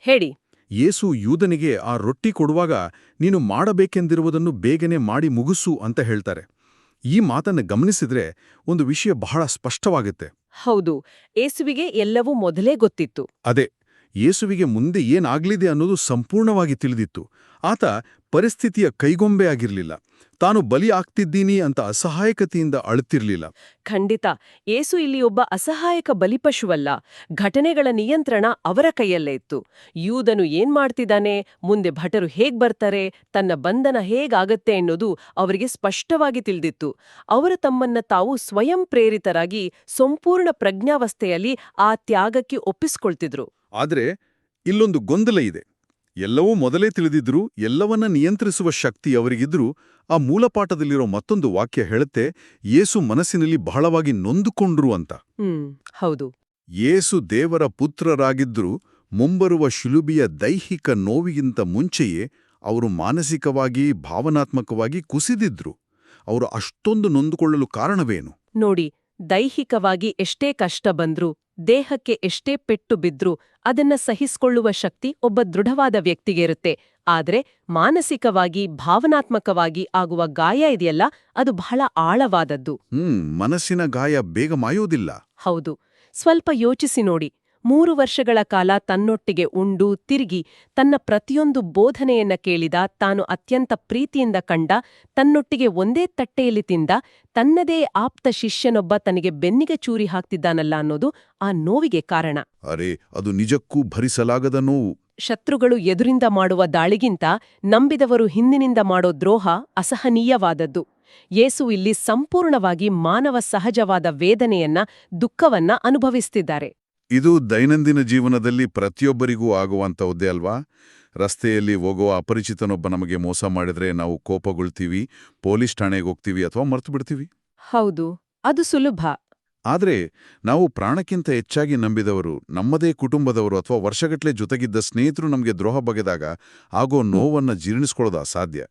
ಹೇಳಿ. ಯೇಸು ಯೂದನಿಗೆ ಆ ರೊಟ್ಟಿ ಕೊಡುವಾಗ ನೀನು ಮಾಡಬೇಕೆಂದಿರುವುದನ್ನು ಬೇಗನೆ ಮಾಡಿ ಮುಗಿಸು ಅಂತ ಹೇಳ್ತಾರೆ. ಈ ಮಾತನ್ನು ಗಮನಿಸಿದ್ರೆ ಒಂದು ವಿಷಯ ಬಹಳ ಸ್ಪಷ್ಟವಾಗುತ್ತೆ. ಹೌದು, ಯೇಸುವಿಗೆ ಎಲ್ಲವೂ ಮೊದಲೇ ಗೊತ್ತಿತ್ತು. ಅದೇ, ಯೇಸುವಿಗೆ ಮುಂದೆ ಏನಾಗ್ಲಿದೆ ಅನ್ನೋದು ಸಂಪೂರ್ಣವಾಗಿ ತಿಳಿದಿತ್ತು. ಆತ ಪರಿಸ್ಥಿತಿಯ ಕೈಗೊಂಬೆ ಆಗಿರ್ಲಿಲ್ಲ. ತಾನು ಬಲಿ ಆಗ್ತಿದ್ದೀನಿ ಅಂತ ಅಸಹಾಯಕತೆಯಿಂದ ಅಳುತ್ತಿರ್ಲಿಲ್ಲ. ಖಂಡಿತ. ಯೇಸು ಇಲ್ಲಿ ಒಬ್ಬ ಅಸಹಾಯಕ ಬಲಿಪಶುವಲ್ಲ. ಘಟನೆಗಳ ನಿಯಂತ್ರಣ ಅವರ ಕೈಯಲ್ಲೇ ಇತ್ತು. ಯೂದನು ಏನ್ ಮಾಡ್ತಿದ್ದಾನೆ, ಮುಂದೆ ಭಟರು ಹೇಗ್ ಬರ್ತಾರೆ, ತನ್ನ ಬಂಧನ ಹೇಗಾಗತ್ತೆ ಅನ್ನೋದು ಅವರಿಗೆ ಸ್ಪಷ್ಟವಾಗಿ ತಿಳಿದಿತ್ತು. ಅವರು ತಮ್ಮನ್ನ ತಾವು ಸ್ವಯಂ ಪ್ರೇರಿತರಾಗಿ ಸಂಪೂರ್ಣ ಪ್ರಜ್ಞಾವಸ್ಥೆಯಲ್ಲಿ ಆ ತ್ಯಾಗಕ್ಕೆ ಒಪ್ಪಿಸ್ಕೊಳ್ತಿದ್ರು. ಆದ್ರೆ ಇಲ್ಲೊಂದು ಗೊಂದಲ ಇದೆ. ಎಲ್ಲವೂ ಮೊದಲೇ ತಿಳಿದಿದ್ರು, ಎಲ್ಲವನ್ನ ನಿಯಂತ್ರಿಸುವ ಶಕ್ತಿ ಅವರಿಗಿದ್ರೂ, ಆ ಮೂಲಪಾಠದಲ್ಲಿರೋ ಮತ್ತೊಂದು ವಾಕ್ಯ ಹೇಳುತ್ತೆ, ಯೇಸು ಮನಸ್ಸಿನಲ್ಲಿ ಬಹಳವಾಗಿ ನೊಂದುಕೊಂಡ್ರು ಅಂತ. ಹೌದು. ಯೇಸು ದೇವರ ಪುತ್ರರಾಗಿದ್ರೂ ಮುಂಬರುವ ಶಿಲುಬೆಯ ದೈಹಿಕ ನೋವಿಗಿಂತ ಮುಂಚೆಯೇ ಅವರು ಮಾನಸಿಕವಾಗಿ, ಭಾವನಾತ್ಮಕವಾಗಿ ಕುಸಿದಿದ್ರು. ಅವರು ಅಷ್ಟೊಂದು ನೊಂದುಕೊಳ್ಳಲು ಕಾರಣವೇನು? ನೋಡಿ, ದೈಹಿಕವಾಗಿ ಎಷ್ಟೇ ಕಷ್ಟ ಬಂದ್ರೂ, ದೇಹಕ್ಕೆ ಎಷ್ಟೇ ಪೆಟ್ಟು ಬಿದ್ರೂ ಅದನ್ನ ಸಹಿಸ್ಕೊಳ್ಳುವ ಶಕ್ತಿ ಒಬ್ಬ ದೃಢವಾದ ವ್ಯಕ್ತಿಗೆ ಇರುತ್ತೆ. ಆದ್ರೆ ಮಾನಸಿಕವಾಗಿ, ಭಾವನಾತ್ಮಕವಾಗಿ ಆಗುವ ಗಾಯ ಇದೆಯಲ್ಲ, ಅದು ಬಹಳ ಆಳವಾದದ್ದು. ಮನಸ್ಸಿನ ಗಾಯ ಬೇಗ ಮಾಯೋದಿಲ್ಲ. ಹೌದು. ಸ್ವಲ್ಪ ಯೋಚಿಸಿ ನೋಡಿ. 3 ವರ್ಷಗಳ ಕಾಲ ತನ್ನೊಟ್ಟಿಗೆ ಉಂಡು ತಿರುಗಿ ತನ್ನ ಪ್ರತಿಯೊಂದು ಬೋಧನೆಯನ್ನ ಕೇಳಿದ, ತಾನು ಅತ್ಯಂತ ಪ್ರೀತಿಯಿಂದ ಕಂಡ, ತನ್ನೊಟ್ಟಿಗೆ ಒಂದೇ ತಟ್ಟೆಯಲ್ಲಿ ತಿಂದ ತನ್ನದೇ ಆಪ್ತ ಶಿಷ್ಯನೊಬ್ಬ ತನಗೆ ಬೆನ್ನಿಗೆ ಚೂರಿ ಹಾಕ್ತಿದ್ದಾನಲ್ಲ ಅನ್ನೋದು ಆ ನೋವಿಗೆ ಕಾರಣ. ಅರೆ, ಅದು ನಿಜಕ್ಕೂ ಭರಿಸಲಾಗದ ನೋವು. ಶತ್ರುಗಳು ಎದುರಿಂದ ಮಾಡುವ ದಾಳಿಗಿಂತ ನಂಬಿದವರು ಹಿಂದಿನಿಂದ ಮಾಡೋ ದ್ರೋಹ ಅಸಹನೀಯವಾದದ್ದು. ಯೇಸು ಇಲ್ಲಿ ಸಂಪೂರ್ಣವಾಗಿ ಮಾನವ ಸಹಜವಾದ ವೇದನೆಯನ್ನ, ದುಃಖವನ್ನ ಅನುಭವಿಸ್ತಿದ್ದಾರೆ. ಇದು ದೈನಂದಿನ ಜೀವನದಲ್ಲಿ ಪ್ರತಿಯೊಬ್ಬರಿಗೂ ಆಗುವಂಥದ್ದೇ ಅಲ್ವಾ? ರಸ್ತೆಯಲ್ಲಿ ಹೋಗೋ ಅಪರಿಚಿತನೊಬ್ಬ ನಮಗೆ ಮೋಸ ಮಾಡಿದ್ರೆ ನಾವು ಕೋಪಗೊಳ್ತೀವಿ, ಪೊಲೀಸ್ ಠಾಣೆಗೆ ಹೋಗ್ತೀವಿ ಅಥವಾ ಮರ್ತು ಬಿಡ್ತೀವಿ. ಹೌದು, ಅದು ಸುಲಭ. ಆದ್ರೆ ನಾವು ಪ್ರಾಣಕ್ಕಿಂತ ಹೆಚ್ಚಾಗಿ ನಂಬಿದವರು, ನಮ್ಮದೇ ಕುಟುಂಬದವರು ಅಥವಾ ವರ್ಷಗಟ್ಟಲೆ ಜೊತೆಗಿದ್ದ ಸ್ನೇಹಿತರು ನಮಗೆ ದ್ರೋಹ ಬಗೆದಾಗ ಆಗೋ ನೋವನ್ನ ಜೀರ್ಣಿಸ್ಕೊಳ್ಳೋದು ಅಸಾಧ್ಯ.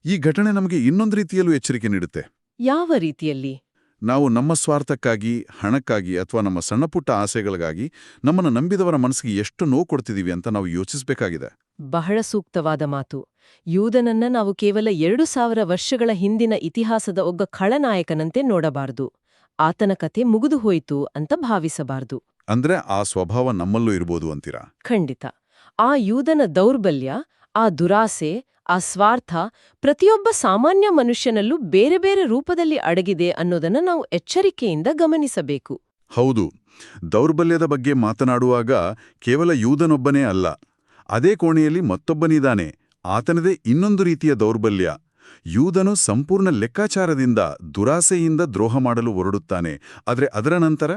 ಈ ಘಟನೆ ನಮಗೆ ಇನ್ನೊಂದು ರೀತಿಯಲ್ಲೂ ಎಚ್ಚರಿಕೆ ನೀಡುತ್ತೆ. ಯಾವ ರೀತಿಯಲ್ಲಿ? ನಾವು ನಮ್ಮ ಸ್ವಾರ್ಥಕ್ಕಾಗಿ, ಹಣಕ್ಕಾಗಿ ಅಥವಾ ನಮ್ಮ ಸಣ್ಣಪುಟ್ಟ ಆಸೆಗಳಿಗಾಗಿ ನಮ್ಮನ್ನು ನಂಬಿದವರ ಮನಸ್ಸಿಗೆ ಎಷ್ಟು ನೋವು ಕೊಡ್ತಿದೀವಿ ಅಂತ ನಾವು ಯೋಚಿಸಬೇಕಾಗಿದೆ. ಬಹಳ ಸೂಕ್ತವಾದ ಮಾತು. ಯೂದನನ್ನ ನಾವು ಕೇವಲ 2000 ವರ್ಷಗಳ ಹಿಂದಿನ ಇತಿಹಾಸದ ಒಬ್ಬ ಖಳನಾಯಕನಂತೆ ನೋಡಬಾರದು. ಆತನ ಕತೆ ಮುಗಿದು ಹೋಯಿತು ಅಂತ ಭಾವಿಸಬಾರದು. ಅಂದ್ರೆ ಆ ಸ್ವಭಾವ ನಮ್ಮಲ್ಲೂ ಇರ್ಬೋದು ಅಂತೀರಾ? ಖಂಡಿತ. ಆ ಯೂದನ ದೌರ್ಬಲ್ಯ, ಆ ದುರಾಸೆ, ಆ ಸ್ವಾರ್ಥ ಪ್ರತಿಯೊಬ್ಬ ಸಾಮಾನ್ಯ ಮನುಷ್ಯನಲ್ಲೂ ಬೇರೆ ಬೇರೆ ರೂಪದಲ್ಲಿ ಅಡಗಿದೆ ಅನ್ನೋದನ್ನ ನಾವು ಎಚ್ಚರಿಕೆಯಿಂದ ಗಮನಿಸಬೇಕು. ಹೌದು. ದೌರ್ಬಲ್ಯದ ಬಗ್ಗೆ ಮಾತನಾಡುವಾಗ ಕೇವಲ ಯೂದನೊಬ್ಬನೇ ಅಲ್ಲ, ಅದೇ ಕೋಣೆಯಲ್ಲಿ ಮತ್ತೊಬ್ಬನಿದ್ದಾನೆ. ಆತನದೇ ಇನ್ನೊಂದು ರೀತಿಯ ದೌರ್ಬಲ್ಯ. ಯೂದನು ಸಂಪೂರ್ಣ ಲೆಕ್ಕಾಚಾರದಿಂದ, ದುರಾಸೆಯಿಂದ ದ್ರೋಹ ಮಾಡಲು ಹೊರಡುತ್ತಾನೆ. ಆದ್ರೆ ಅದರ ನಂತರ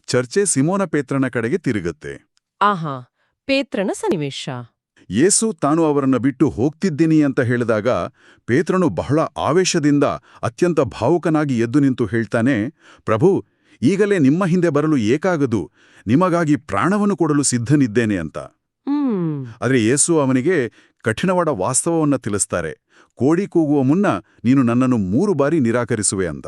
ಚರ್ಚೆ ಸಿಮೋನ ಪೇತ್ರನ ಕಡೆಗೆ ತಿರುಗತ್ತೆ. ಆಹಾ, ಪೇತ್ರನ ಸನ್ನಿವೇಶ. ಯೇಸು ತಾನು ಅವರನ್ನ ಬಿಟ್ಟು ಹೋಗ್ತಿದ್ದೀನಿ ಅಂತ ಹೇಳಿದಾಗ ಪೇತ್ರನು ಬಹಳ ಆವೇಶದಿಂದ, ಅತ್ಯಂತ ಭಾವುಕನಾಗಿ ಎದ್ದು ನಿಂತು ಹೇಳ್ತಾನೆ, ಪ್ರಭು, ಈಗಲೇ ನಿಮ್ಮ ಹಿಂದೆ ಬರಲು ಏಕಾಗದು, ನಿಮಗಾಗಿ ಪ್ರಾಣವನ್ನು ಕೊಡಲು ಸಿದ್ಧನಿದ್ದೇನೆ ಅಂತ. ಆದರೆ ಯೇಸು ಅವನಿಗೆ ಕಠಿಣವಾದ ವಾಸ್ತವವನ್ನ ತಿಳಿಸ್ತಾರೆ. ಕೋಡಿ ಕೂಗುವ ಮುನ್ನ ನೀನು ನನ್ನನ್ನು 3 ಬಾರಿ ನಿರಾಕರಿಸುವೆ ಅಂತ.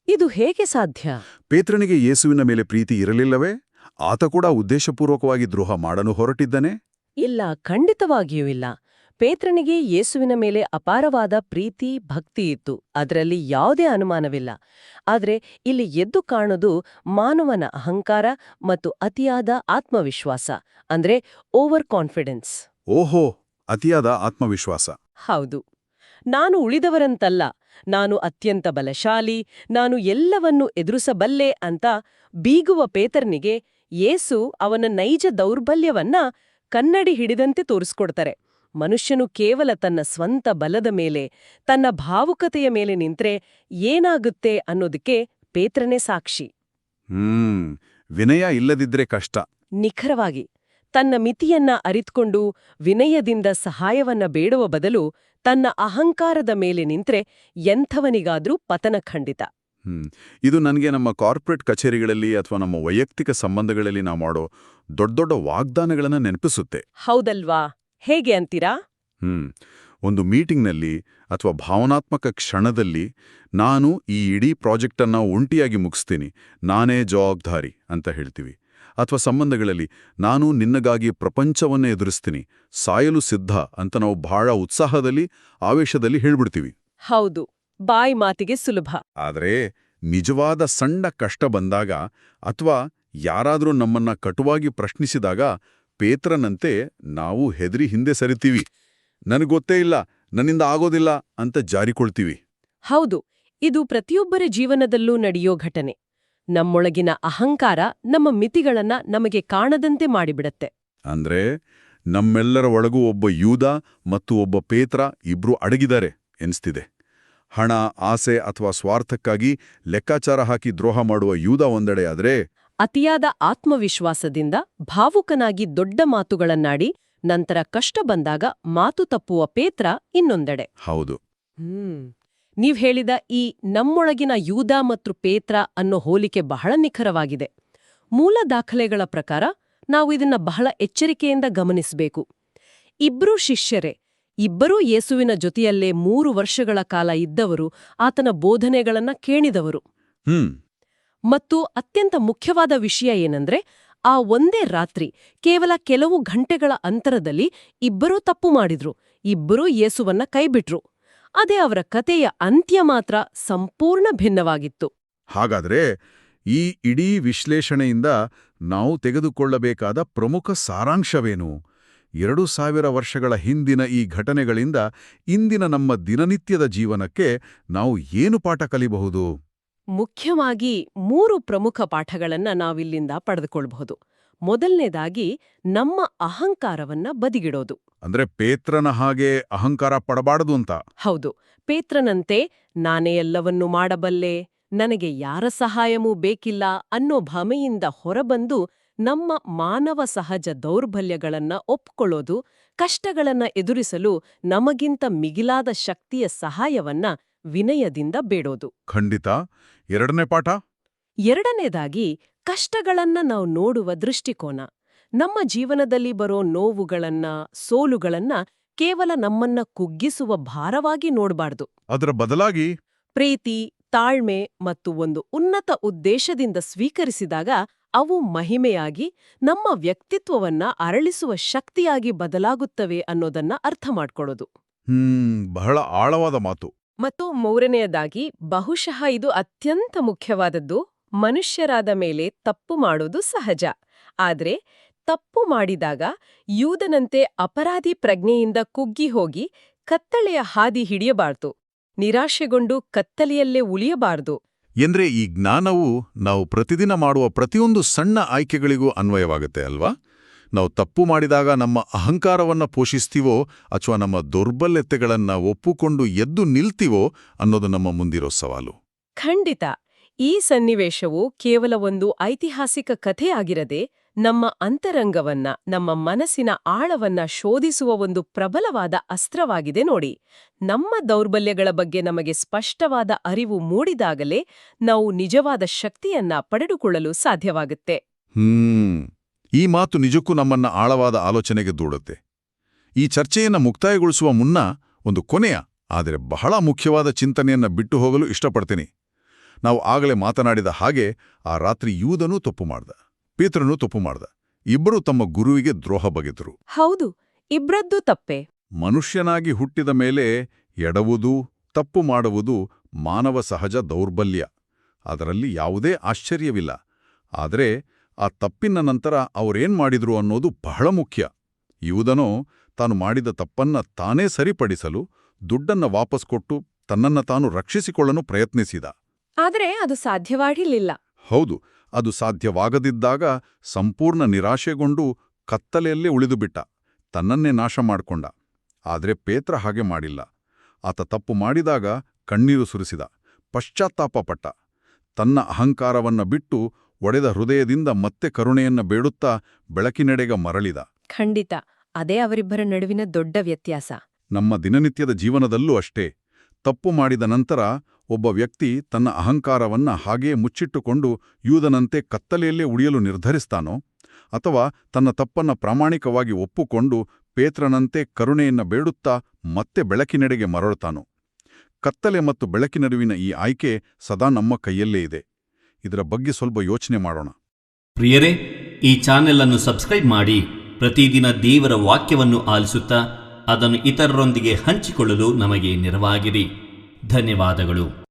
ಇದು ಹೇಗೆ ಸಾಧ್ಯ? ಪೇತ್ರನಿಗೆ ಯೇಸುವಿನ ಮೇಲೆ ಪ್ರೀತಿ ಇರಲಿಲ್ಲವೇ? ಆತ ಕೂಡ ಉದ್ದೇಶಪೂರ್ವಕವಾಗಿ ದ್ರೋಹ ಮಾಡಲು ಹೊರಟಿದ್ದಾನೆ? ಇಲ್ಲ, ಖಂಡಿತವಾಗಿಯೂ ಇಲ್ಲ. ಪೇತ್ರನಿಗೆ ಯೇಸುವಿನ ಮೇಲೆ ಅಪಾರವಾದ ಪ್ರೀತಿ, ಭಕ್ತಿ ಇತ್ತು. ಅದರಲ್ಲಿ ಯಾವುದೇ ಅನುಮಾನವಿಲ್ಲ. ಆದರೆ ಇಲ್ಲಿ ಎದ್ದು ಕಾಣೋದು ಮಾನವನ ಅಹಂಕಾರ ಮತ್ತು ಅತಿಯಾದ ಆತ್ಮವಿಶ್ವಾಸ, ಅಂದ್ರೆ ಓವರ್ ಕಾನ್ಫಿಡೆನ್ಸ್. ಓಹೋ, ಅತಿಯಾದ ಆತ್ಮವಿಶ್ವಾಸ. ಹೌದು. ನಾನು ಉಳಿದವರಂತಲ್ಲ, ನಾನು ಅತ್ಯಂತ ಬಲಶಾಲಿ, ನಾನು ಎಲ್ಲವನ್ನೂ ಎದುರಿಸಬಲ್ಲೆ ಅಂತ ಬೀಗುವ ಪೇತ್ರನಿಗೆ ಯೇಸು ಅವನ ನೈಜ ದೌರ್ಬಲ್ಯವನ್ನ ಕನ್ನಡಿ ಹಿಡಿದಂತೆ ತೋರಿಸ್ಕೊಡ್ತಾರೆ. ಮನುಷ್ಯನು ಕೇವಲ ತನ್ನ ಸ್ವಂತ ಬಲದ ಮೇಲೆ, ತನ್ನ ಭಾವುಕತೆಯ ಮೇಲೆ ನಿಂತ್ರೆ ಏನಾಗುತ್ತೆ ಅನ್ನೋದಕ್ಕೆ ಪೇತ್ರನೇ ಸಾಕ್ಷಿ. ವಿನಯ ಇಲ್ಲದಿದ್ರೆ ಕಷ್ಟ. ನಿಖರವಾಗಿ. ತನ್ನ ಮಿತಿಯನ್ನ ಅರಿತುಕೊಂಡು ವಿನಯದಿಂದ ಸಹಾಯವನ್ನ ಬೇಡುವ ಬದಲು ತನ್ನ ಅಹಂಕಾರದ ಮೇಲೆ ನಿಂತ್ರೆ ಎಂಥವನಿಗಾದ್ರೂ ಪತನ ಖಂಡಿತ. ಇದು ನನಗೆ ನಮ್ಮ ಕಾರ್ಪೊರೇಟ್ ಕಚೇರಿಗಳಲ್ಲಿ ಅಥವಾ ನಮ್ಮ ವೈಯಕ್ತಿಕ ಸಂಬಂಧಗಳಲ್ಲಿ ನಾವು ಮಾಡೋ ದೊಡ್ಡ ದೊಡ್ಡ ವಾಗ್ದಾನಗಳನ್ನು ನೆನಪಿಸುತ್ತೆ. ಹೌದಲ್ವಾ? ಹೇಗೆ ಅಂತೀರಾ? ಒಂದು ಮೀಟಿಂಗ್ನಲ್ಲಿ ಅಥವಾ ಭಾವನಾತ್ಮಕ ಕ್ಷಣದಲ್ಲಿ ನಾನು ಈ ಇಡೀ ಪ್ರಾಜೆಕ್ಟನ್ನು ಒಂಟಿಯಾಗಿ ಮುಗಿಸ್ತೀನಿ, ನಾನೇ ಜವಾಬ್ದಾರಿ ಅಂತ ಹೇಳ್ತೀವಿ. ಅಥವಾ ಸಂಬಂಧಗಳಲ್ಲಿ ನಾನು ನಿನ್ನಗಾಗಿ ಪ್ರಪಂಚವನ್ನೇ ಎದುರಿಸ್ತೀನಿ, ಸಾಯಲು ಸಿದ್ಧ ಅಂತ ನಾವು ಬಹಳ ಉತ್ಸಾಹದಲ್ಲಿ ಆವೇಶದಲ್ಲಿ ಹೇಳ್ಬಿಡ್ತೀವಿ. ಹೌದು, ಬಾಯಿ ಮಾತಿಗೆ ಸುಲಭ. ಆದರೆ ನಿಜವಾದ ಸಣ್ಣ ಕಷ್ಟ ಬಂದಾಗ ಅಥವಾ ಯಾರಾದರೂ ನಮ್ಮನ್ನ ಕಟುವಾಗಿ ಪ್ರಶ್ನಿಸಿದಾಗ ಪೇತ್ರನಂತೆ ನಾವು ಹೆದರಿ ಹಿಂದೆ ಸರಿತೀವಿ. ನನಗೊತ್ತೇ ಇಲ್ಲ, ನನ್ನಿಂದ ಆಗೋದಿಲ್ಲ ಅಂತ ಜಾರಿಕೊಳ್ತೀವಿ. ಹೌದು, ಇದು ಪ್ರತಿಯೊಬ್ಬರ ಜೀವನದಲ್ಲೂ ನಡೆಯೋ ಘಟನೆ. ನಮ್ಮೊಳಗಿನ ಅಹಂಕಾರ ನಮ್ಮ ಮಿತಿಗಳನ್ನ ನಮಗೆ ಕಾಣದಂತೆ ಮಾಡಿಬಿಡತ್ತೆ. ಅಂದ್ರೆ ನಮ್ಮೆಲ್ಲರ ಒಳಗೂ ಒಬ್ಬ ಯೂದ ಮತ್ತು ಒಬ್ಬ ಪೇತ್ರ ಇಬ್ರು ಅಡಗಿದ್ದಾರೆ ಎನ್ಸ್ತಿದೆ. ಹಣ, ಆಸೆ ಅಥವಾ ಸ್ವಾರ್ಥಕ್ಕಾಗಿ ಲೆಕ್ಕಾಚಾರ ಹಾಕಿ ದ್ರೋಹ ಮಾಡುವ ಯೂದ ಒಂದೆಡೆಯಾದ್ರೆ, ಅತಿಯಾದ ಆತ್ಮವಿಶ್ವಾಸದಿಂದ ಭಾವುಕನಾಗಿ ದೊಡ್ಡ ಮಾತುಗಳನ್ನಾಡಿ ನಂತರ ಕಷ್ಟ ಬಂದಾಗ ಮಾತು ತಪ್ಪುವ ಪೇತ್ರ ಇನ್ನೊಂದೆಡೆ. ಹೌದು. ನೀವ್ ಹೇಳಿದ ಈ ನಮ್ಮೊಳಗಿನ ಯೂದ ಮತ್ತು ಪೇತ್ರ ಅನ್ನೋ ಹೋಲಿಕೆ ಬಹಳ ನಿಖರವಾಗಿದೆ. ಮೂಲ ದಾಖಲೆಗಳ ಪ್ರಕಾರ ನಾವು ಇದನ್ನ ಬಹಳ ಎಚ್ಚರಿಕೆಯಿಂದ ಗಮನಿಸಬೇಕು. ಇಬ್ರೂ ಶಿಷ್ಯರೇ, ಇಬ್ಬರೂ ಯೇಸುವಿನ ಜೊತೆಯಲ್ಲೇ 3 ವರ್ಷಗಳ ಕಾಲ ಇದ್ದವರು, ಆತನ ಬೋಧನೆಗಳನ್ನ ಕೇಳಿದವರು. ಮತ್ತು ಅತ್ಯಂತ ಮುಖ್ಯವಾದ ವಿಷಯ ಏನಂದ್ರೆ, ಆ ಒಂದೇ ರಾತ್ರಿ ಕೇವಲ ಕೆಲವು ಗಂಟೆಗಳ ಅಂತರದಲ್ಲಿ ಇಬ್ಬರೂ ತಪ್ಪು ಮಾಡಿದ್ರು, ಇಬ್ಬರೂ ಯೇಸುವನ್ನ ಕೈಬಿಟ್ರು. ಅದೇ ಅವರ ಕತೆಯ ಅಂತ್ಯ ಮಾತ್ರ ಸಂಪೂರ್ಣ ಭಿನ್ನವಾಗಿತ್ತು. ಹಾಗಾದ್ರೆ ಈ ಇಡೀ ವಿಶ್ಲೇಷಣೆಯಿಂದ ನಾವು ತೆಗೆದುಕೊಳ್ಳಬೇಕಾದ ಪ್ರಮುಖ ಸಾರಾಂಶವೇನು? 2000 ವರ್ಷಗಳ ಹಿಂದಿನ ಈ ಘಟನೆಗಳಿಂದ ಇಂದಿನ ನಮ್ಮ ದಿನನಿತ್ಯದ ಜೀವನಕ್ಕೆ ನಾವು ಏನು ಪಾಠ ಕಲಿಬಹುದು? ಮುಖ್ಯವಾಗಿ 3 ಪ್ರಮುಖ ಪಾಠಗಳನ್ನ ನಾವಿಲ್ಲಿಂದ ಪಡೆದುಕೊಳ್ಬಹುದು. ಮೊದಲನೇದಾಗಿ, ನಮ್ಮ ಅಹಂಕಾರವನ್ನ ಬದಿಗಿಡೋದು. ಅಂದ್ರೆ ಪೇತ್ರನ ಹಾಗೆ ಅಹಂಕಾರ ಪಡಬಾರದು ಅಂತ. ಹೌದು, ಪೇತ್ರನಂತೆ ನಾನೇ ಎಲ್ಲವನ್ನೂ ಮಾಡಬಲ್ಲೆ, ನನಗೆ ಯಾರ ಸಹಾಯವೂ ಬೇಕಿಲ್ಲ ಅನ್ನೋ ಭ್ರಮೆಯಿಂದ ಹೊರಬಂದು ನಮ್ಮ ಮಾನವ ಸಹಜ ದೌರ್ಬಲ್ಯಗಳನ್ನ ಒಪ್ಕೊಳ್ಳೋದು, ಕಷ್ಟಗಳನ್ನ ಎದುರಿಸಲು ನಮಗಿಂತ ಮಿಗಿಲಾದ ಶಕ್ತಿಯ ಸಹಾಯವನ್ನ ವಿನಯದಿಂದ ಬೇಡೋದು. ಖಂಡಿತ. ಎರಡನೇ ಪಾಠ? ಎರಡನೇದಾಗಿ, ಕಷ್ಟಗಳನ್ನ ನಾವು ನೋಡುವ ದೃಷ್ಟಿಕೋನ. ನಮ್ಮ ಜೀವನದಲ್ಲಿ ಬರೋ ನೋವುಗಳನ್ನ, ಸೋಲುಗಳನ್ನ ಕೇವಲ ನಮ್ಮನ್ನ ಕುಗ್ಗಿಸುವ ಭಾರವಾಗಿ ನೋಡಬಾರ್ದು. ಅದರ ಬದಲಾಗಿ ಪ್ರೀತಿ, ತಾಳ್ಮೆ ಮತ್ತು ಒಂದು ಉನ್ನತ ಉದ್ದೇಶದಿಂದ ಸ್ವೀಕರಿಸಿದಾಗ ಅವು ಮಹಿಮೆಯಾಗಿ ನಮ್ಮ ವ್ಯಕ್ತಿತ್ವವನ್ನ ಅರಳಿಸುವ ಶಕ್ತಿಯಾಗಿ ಬದಲಾಗುತ್ತವೆ ಅನ್ನೋದನ್ನ ಅರ್ಥ ಮಾಡ್ಕೊಳ್ಳೋದು. ಬಹಳ ಆಳವಾದ ಮಾತು. ಮತ್ತು ಮೂರನೆಯದಾಗಿ, ಬಹುಶಃ ಇದು ಅತ್ಯಂತ ಮುಖ್ಯವಾದದ್ದು, ಮನುಷ್ಯರಾದ ಮೇಲೆ ತಪ್ಪು ಮಾಡೋದು ಸಹಜ. ಆದ್ರೆ ತಪ್ಪು ಮಾಡಿದಾಗ ಯೂದನಂತೆ ಅಪರಾಧಿ ಪ್ರಜ್ಞೆಯಿಂದ ಕುಗ್ಗಿ ಹೋಗಿ ಕತ್ತಲೆಯ ಹಾದಿ ಹಿಡಿಯಬಾರ್ದು, ನಿರಾಶೆಗೊಂಡು ಕತ್ತಲೆಯಲ್ಲೇ ಉಳಿಯಬಾರ್ದು. ಎಂದ್ರೆ ಈ ಜ್ಞಾನವು ನಾವು ಪ್ರತಿದಿನ ಮಾಡುವ ಪ್ರತಿಯೊಂದು ಸಣ್ಣ ಆಯ್ಕೆಗಳಿಗೂ ಅನ್ವಯವಾಗುತ್ತೆ ಅಲ್ವಾ? ನಾವು ತಪ್ಪು ಮಾಡಿದಾಗ ನಮ್ಮ ಅಹಂಕಾರವನ್ನ ಪೋಷಿಸ್ತೀವೋ ಅಥವಾ ನಮ್ಮ ದೌರ್ಬಲ್ಯತೆಗಳನ್ನ ಒಪ್ಪುಕೊಂಡು ಎದ್ದು ನಿಲ್ತೀವೋ ಅನ್ನೋದು ನಮ್ಮ ಮುಂದಿರೋ ಸವಾಲು. ಖಂಡಿತ. ಈ ಸನ್ನಿವೇಶವು ಕೇವಲ ಒಂದು ಐತಿಹಾಸಿಕ ಕಥೆಯಾಗಿರದೆ ನಮ್ಮ ಅಂತರಂಗವನ್ನ, ನಮ್ಮ ಮನಸ್ಸಿನ ಆಳವನ್ನ ಶೋಧಿಸುವ ಒಂದು ಪ್ರಬಲವಾದ ಅಸ್ತ್ರವಾಗಿದೆ ನೋಡಿ. ನಮ್ಮ ದೌರ್ಬಲ್ಯಗಳ ಬಗ್ಗೆ ನಮಗೆ ಸ್ಪಷ್ಟವಾದ ಅರಿವು ಮೂಡಿದಾಗಲೇ ನಾವು ನಿಜವಾದ ಶಕ್ತಿಯನ್ನ ಪಡೆದುಕೊಳ್ಳಲು ಸಾಧ್ಯವಾಗುತ್ತೆ. ಈ ಮಾತು ನಿಜಕ್ಕೂ ನಮ್ಮನ್ನ ಆಳವಾದ ಆಲೋಚನೆಗೆ ದೂಡುತ್ತೆ. ಈ ಚರ್ಚೆಯನ್ನ ಮುಕ್ತಾಯಗೊಳಿಸುವ ಮುನ್ನ ಒಂದು ಕೊನೆಯ, ಆದರೆ ಬಹಳ ಮುಖ್ಯವಾದ ಚಿಂತನೆಯನ್ನ ಬಿಟ್ಟು ಹೋಗಲು ಇಷ್ಟಪಡ್ತೀನಿ. ನಾವು ಆಗಲೇ ಮಾತನಾಡಿದ ಹಾಗೆ ಆ ರಾತ್ರಿ ಯೂದನೂ ತಪ್ಪು ಮಾಡ್ದ, ಪೇತ್ರನೂ ತಪ್ಪು ಮಾಡ್ದ. ಇಬ್ಬರೂ ತಮ್ಮ ಗುರುವಿಗೆ ದ್ರೋಹ ಬಗೆದರು. ಹೌದು, ಇಬ್ರದ್ದೂ ತಪ್ಪೆ. ಮನುಷ್ಯನಾಗಿ ಹುಟ್ಟಿದ ಮೇಲೆ ಎಡವುವುದು, ತಪ್ಪು ಮಾಡುವುದು ಮಾನವ ಸಹಜ ದೌರ್ಬಲ್ಯ. ಅದರಲ್ಲಿ ಯಾವುದೇ ಆಶ್ಚರ್ಯವಿಲ್ಲ. ಆದರೆ ಆ ತಪ್ಪಿನ ನಂತರ ಅವರೇನ್ ಮಾಡಿದ್ರು ಅನ್ನೋದು ಬಹಳ ಮುಖ್ಯ. ಯೂದನೋ ತಾನು ಮಾಡಿದ ತಪ್ಪನ್ನ ತಾನೇ ಸರಿಪಡಿಸಲು ದುಡ್ಡನ್ನ ವಾಪಸ್ ಕೊಟ್ಟು ತನ್ನನ್ನ ತಾನು ರಕ್ಷಿಸಿಕೊಳ್ಳಲು ಪ್ರಯತ್ನಿಸಿದ. ಆದರೆ ಅದು ಸಾಧ್ಯವಾಗಿರಲಿಲ್ಲ. ಹೌದು, ಅದು ಸಾಧ್ಯವಾಗದಿದ್ದಾಗ ಸಂಪೂರ್ಣ ನಿರಾಶೆಗೊಂಡು ಕತ್ತಲೆಯಲ್ಲೇ ಉಳಿದುಬಿಟ್ಟ, ತನ್ನನ್ನೇ ನಾಶ ಮಾಡ್ಕೊಂಡ. ಆದರೆ ಪೇತ್ರ ಹಾಗೆ ಮಾಡಿಲ್ಲ. ಆತ ತಪ್ಪು ಮಾಡಿದಾಗ ಕಣ್ಣೀರು ಸುರಿಸಿದ, ಪಶ್ಚಾತ್ತಾಪ ಪಟ್ಟ, ತನ್ನ ಅಹಂಕಾರವನ್ನ ಬಿಟ್ಟು ಒಡೆದ ಹೃದಯದಿಂದ ಮತ್ತೆ ಕರುಣೆಯನ್ನ ಬೇಡುತ್ತಾ ಬೆಳಕಿನೆಡೆಗೆ ಮರಳಿದ. ಖಂಡಿತ ಅದೇ ಅವರಿಬ್ಬರ ನಡುವಿನ ದೊಡ್ಡ ವ್ಯತ್ಯಾಸ. ನಮ್ಮ ದಿನನಿತ್ಯದ ಜೀವನದಲ್ಲೂ ಅಷ್ಟೇ. ತಪ್ಪು ಮಾಡಿದ ನಂತರ ಒಬ್ಬ ವ್ಯಕ್ತಿ ತನ್ನ ಅಹಂಕಾರವನ್ನ ಹಾಗೆಯೇ ಮುಚ್ಚಿಟ್ಟುಕೊಂಡು ಯೂದನಂತೆ ಕತ್ತಲೆಯಲ್ಲೇ ಉಳಿಯಲು ನಿರ್ಧರಿಸ್ತಾನೋ, ಅಥವಾ ತನ್ನ ತಪ್ಪನ್ನ ಪ್ರಾಮಾಣಿಕವಾಗಿ ಒಪ್ಪುಕೊಂಡು ಪೇತ್ರನಂತೆ ಕರುಣೆಯನ್ನ ಬೇಡುತ್ತಾ ಮತ್ತೆ ಬೆಳಕಿನೆಡೆಗೆ ಮರಳುತ್ತಾನೋ. ಕತ್ತಲೆ ಮತ್ತು ಬೆಳಕಿನ ನಡುವಿನ ಈ ಆಯ್ಕೆ ಸದಾ ನಮ್ಮ ಕೈಯಲ್ಲೇ ಇದೆ. ಇದರ ಬಗ್ಗೆ ಸ್ವಲ್ಪ ಯೋಚನೆ ಮಾಡೋಣ. ಪ್ರಿಯರೇ, ಈ ಚಾನೆಲ್ ಅನ್ನು ಸಬ್ಸ್ಕ್ರೈಬ್ ಮಾಡಿ ಪ್ರತಿದಿನ ದೇವರ ವಾಕ್ಯವನ್ನು ಆಲಿಸುತ್ತಾ ಅದನ್ನು ಇತರರೊಂದಿಗೆ ಹಂಚಿಕೊಳ್ಳಲು ನಮಗೆ ನೆರವಾಗಿರಿ. ಧನ್ಯವಾದಗಳು.